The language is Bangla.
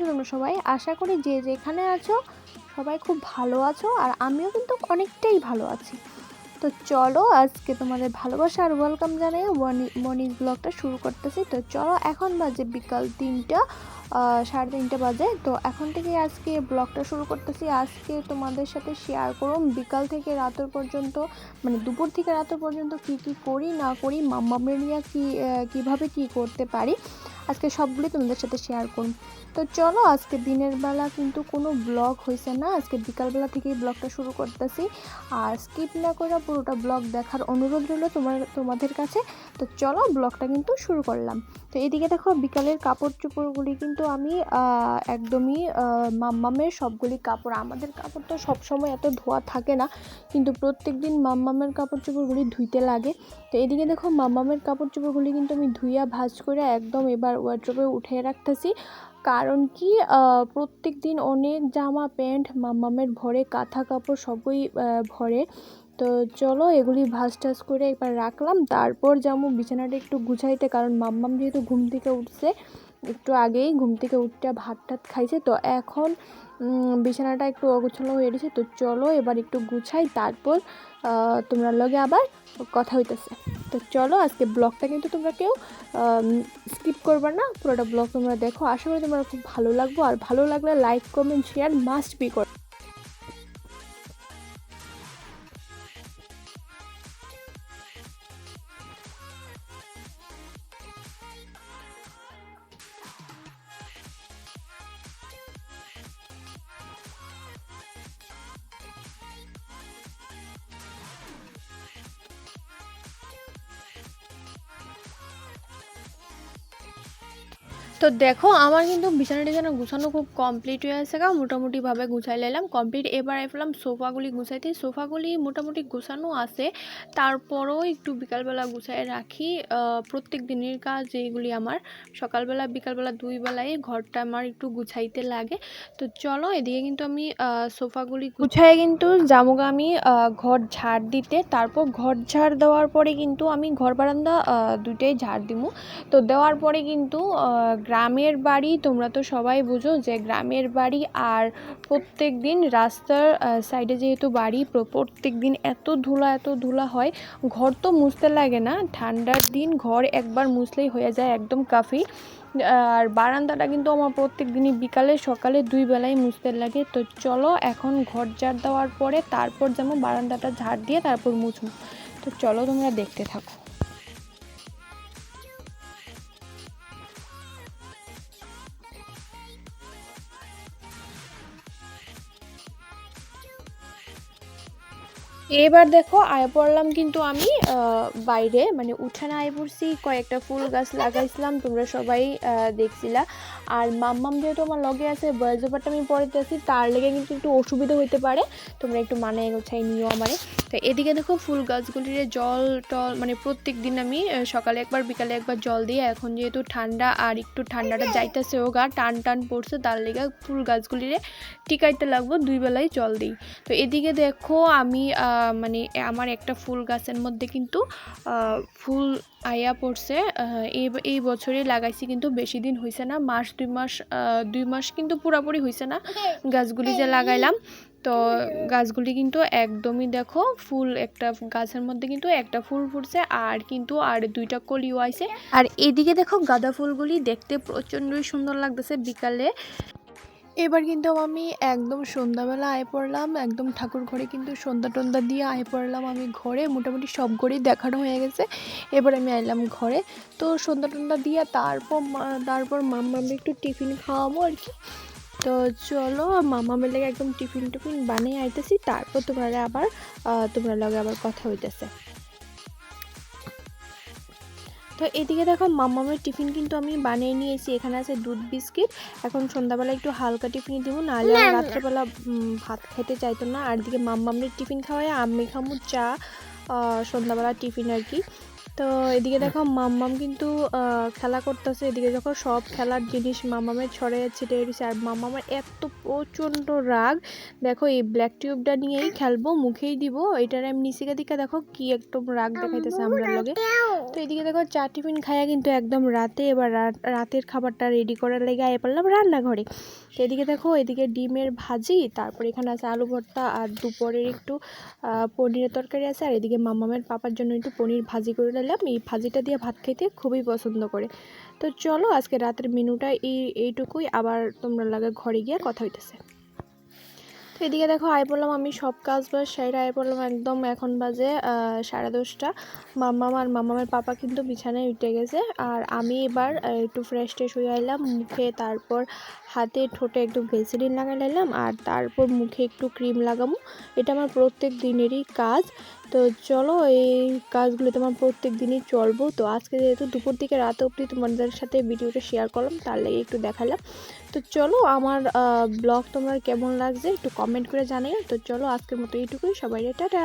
তোমরা সবাই? আশা করি যে যেখানে আছো সবাই খুব ভালো আছো, আর আমিও কিন্তু অনেকটাই ভালো আছি। তো চলো আজকে তোমাদের ভালোবাসা আর ওয়েলকাম জানিয়ে মনিজ ব্লগটা শুরু করতেছি। তো চলো, এখন বাজে বিকাল 3টা, 3:30 বাজে। তো এখন থেকে আজকে ব্লগটা শুরু করতেছি। আজকে তোমাদের সাথে শেয়ার করুন বিকাল থেকে রাতের পর্যন্ত, মানে দুপুর থেকে রাতের পর্যন্ত কি কি করি না করি, মাম্মামের নিয়ে কীভাবে কি করতে পারি, আজকে সবগুলি তোমাদের সাথে শেয়ার করুন। তো চলো, আজকে দিনের বেলা কিন্তু কোনো ব্লগ হয়েছে না, আজকে বিকালবেলা থেকেই ব্লগটা শুরু করতেছি। আর স্কিপ না করে পুরোটা ব্লগ দেখার অনুরোধ রইল তোমাদের কাছে। তো চলো ব্লগটা কিন্তু শুরু করলাম। তো এদিকে দেখো, বিকালের কাপড় চোপড়গুলি কিন্তু আমি একদমই মাম্মামের সবগুলি কাপড়, আমাদের কাপড় তো সবসময় এত ধোয়া থাকে না, কিন্তু প্রত্যেক দিন মাম্মামের কাপড় চোপড়গুলি ধুইতে লাগে। তো এদিকে দেখো, মাম্মামের কাপড় চোপড়গুলি কিন্তু আমি ধুইয়া ভাঁজ করে একদম এবার ওয়ার্ড্রোবে উঠিয়ে রাখতেছি। কারণ কি, প্রত্যেক দিন অনেক জামা প্যান্ট মাম্মামের ভরে, কাঁথা কাপড় সবই ভরে। তো চলো এগুলি ভাঁজ টাজ করে একবার রাখলাম, তারপর যাবো বিছানাটা একটু গুছাইতে। কারণ মাম্মাম যেহেতু ঘুম থেকে উঠছে, একটু আগেই ঘুম থেকে উঠতে ভাত টাত খাইছে, তো এখন বিছানাটা একটু অগোছালো হয়ে গেছে। তো চলো এবার একটু গুছাই, তারপর তোমরা লগে আবার কথা হইতেছে। তো চলো, আজকে ব্লগটা কিন্তু তোমরা কেউ স্কিপ করবে না, পুরোটা ব্লগ তোমরা দেখো। আশা করি তোমরা খুব ভালো লাগবে, আর ভালো লাগলে like comment share must be করো। তো দেখো, আমার কিন্তু বিছানা গুছানো খুব কমপ্লিট হয়ে আছে, মোটামুটিভাবে গুছাই লাইলাম কমপ্লিট। এবার এলাম সোফাগুলি গুছাইতে। সোফাগুলি মোটামুটি গুছানো আছে, তারপরও একটু বিকালবেলা গুছাই রাখি। প্রত্যেক দিনের কাজ এইগুলি আমার, সকালবেলা বিকালবেলা দুই বেলায় ঘরটা আমার একটু গুছাইতে লাগে। তো চলো, এদিকে কিন্তু আমি সোফাগুলি গুছাই কিন্তু জামুগা আমি ঘর ঝাড় দিতে। তারপর ঘর ঝাড় দেওয়ার পরে কিন্তু আমি ঘর বারান্দা দুইটাই ঝাড় দিমু। তো দেওয়ার পরে কিন্তু গ্রামের বাড়ি, তোমরা তো সবাই বুঝো যে গ্রামের বাড়ি, আর প্রত্যেক দিন রাস্তার সাইডে যেহেতু বাড়ি, প্রত্যেক দিন এত ধুলা হয়, ঘর তো মুছতে লাগে না। ঠান্ডার দিন ঘর একবার মুছলেই হয়ে যায় একদম কাফি। আর বারান্দাটা কিন্তু আমার প্রত্যেক দিনই বিকালে সকালে দুই বেলায় মুছতে লাগে। তো চলো, এখন ঘর ঝাড় দেওয়ার পরে তারপর যেমন বারান্দাটা ঝাড় দিয়ে তারপর মুছবো। তো চলো তোমরা দেখতে থাকো। এবার দেখো, আয় পড়লাম কিন্তু আমি বাইরে, মানে উঠানে আয় পড়ছি। কয়েকটা ফুল গাছ লাগাইছিলাম, তোমরা সবাই দেখছিলা। আর মাম্মাম যেহেতু আমার লগে আছে, বয়স ব্যাপারটা আমি পড়াইতেছি, তার লেগে কিন্তু একটু অসুবিধা হইতে পারে, তোমরা একটু মানায় গোছাই নিও আমারে। তো এদিকে দেখো, ফুল গাছগুলির জল টল মানে প্রত্যেক দিন আমি সকালে একবার বিকালে একবার জল দিই। এখন যেহেতু ঠান্ডা, আর একটু ঠান্ডাটা যাইতেছে, ও গা টান টান পড়ছে, তার লেগে ফুল গাছগুলিরে টিকাইতে লাগবো, দুই বেলায় জল দিই। তো এদিকে দেখো, আমি মানে আমার একটা ফুল গাছের মধ্যে কিন্তু ফুল আয়া পড়ছে। এই বছরই লাগাইছি, কিন্তু বেশি দিন হয়েছে না, মাস 2 মাস কিন্তু পুরাপুরি হয়েছে না গাছগুলি যে লাগাইলাম। তো গাছগুলি কিন্তু একদমই দেখো, ফুল একটা গাছের মধ্যে কিন্তু একটা ফুল ফুটছে, আর কিন্তু আর দুইটা কলিও আইছে। আর এদিকে দেখো, গাঁদা ফুলগুলি দেখতে প্রচণ্ডই সুন্দর লাগতেছে বিকালে। এবার কিন্তু আমি একদম সন্ধ্যাবেলা আয় পড়লাম, একদম ঠাকুর ঘরে কিন্তু সন্ধ্যা টন্ধা দিয়ে আয় পড়লাম আমি ঘরে। মোটামুটি সব ঘরেই দেখানো হয়ে গেছে, এবার আমি আইলাম ঘরে। তো সন্ধ্যা টন্ধা দিয়ে তারপর মাম্মাকে একটু টিফিন খাওয়াবো আর কি। তো চলো, মাম্মামের লেগে একদম টিফিন বানিয়ে আইতেছি, তারপর তোমরা লগে আবার কথা হইতেছে। তো এদিকে দেখো, মাম্মামের টিফিন কিন্তু আমি বানিয়ে নিয়েছি। এখানে আছে দুধ বিস্কিট। এখন সন্ধ্যাবেলা একটু হালকা টিফিন দিব, নাহলে রাত্রেবেলা ভাত খেতে চাইতো না। আর দিকে মাম্মামের টিফিন খাওয়াই আমি খামু চা, সন্ধ্যাবেলা টিফিন আর কি। তো এদিকে দেখো মাম্মাম কিন্তু খেলা করতেছে। এদিকে দেখো সব খেলার জিনিস মাম্মামের ছড়িয়ে ছিটিয়ে দিয়েছে। আর মাম্মামের এত প্রচণ্ড রাগ, দেখো এই ব্ল্যাক টিউবটা নিয়েই খেলবো, মুখেই দিব। এটার আমি নিচের দিকে দেখো কি একদম রাগ দেখাইতেছে আমরা লগে। তো এদিকে দেখো চা টিফিন খাইয়া কিন্তু একদম রাতে এবার রাতের খাবারটা রেডি করার লেগে আয় পড়লাম রান্নাঘরে। তো এদিকে দেখো এদিকে ডিমের ভাজি, তারপর এখানে আছে আলু ভর্তা, আর দুপুরের একটু পনিরের তরকারি আছে। আর এদিকে মাম্মামের পাপার জন্য একটু পনির ভাজি করে নিলাম। এই ভাজিটা দিয়ে ভাত খেতে খুবই পছন্দ করে। তো চলো আজকে রাতের মেনুটা এইটুকুই, আবার তোমরা লাগে ঘরে গিয়ে কথা হইতেছে। তো এদিকে দেখো আয় বললাম আমি সব কাজ বাজ সাইডে আয় বললাম একদম, এখন বাজে 10:30। মাম্মামের পাপা কিন্তু বিছানায় উঠে গেছে। আর আমি এবার একটু ফ্রেশ ট্রেশ হয়ে আইলাম, মুখে তারপর হাতে ঠোঁটে একটু ভেসলিন লাগাই নিলাম, আর তারপর মুখে একটু ক্রিম লাগাবো। এটা আমার প্রত্যেক দিনেরই কাজ। তো চলো এই কাজগুলো তোমার প্রত্যেক দিনই চলবো। তো আজকে যেহেতু দুপুর থেকে রাত অবধি তোমাদের সাথে ভিডিওটা শেয়ার করলাম, তার লেগে একটু দেখালাম। তো চলো আমার ব্লগ তোমার কেমন লাগছে একটু কমেন্ট করে জানিও। তো চলো আজকের মতো এইটুকুই, সবাই টাটা।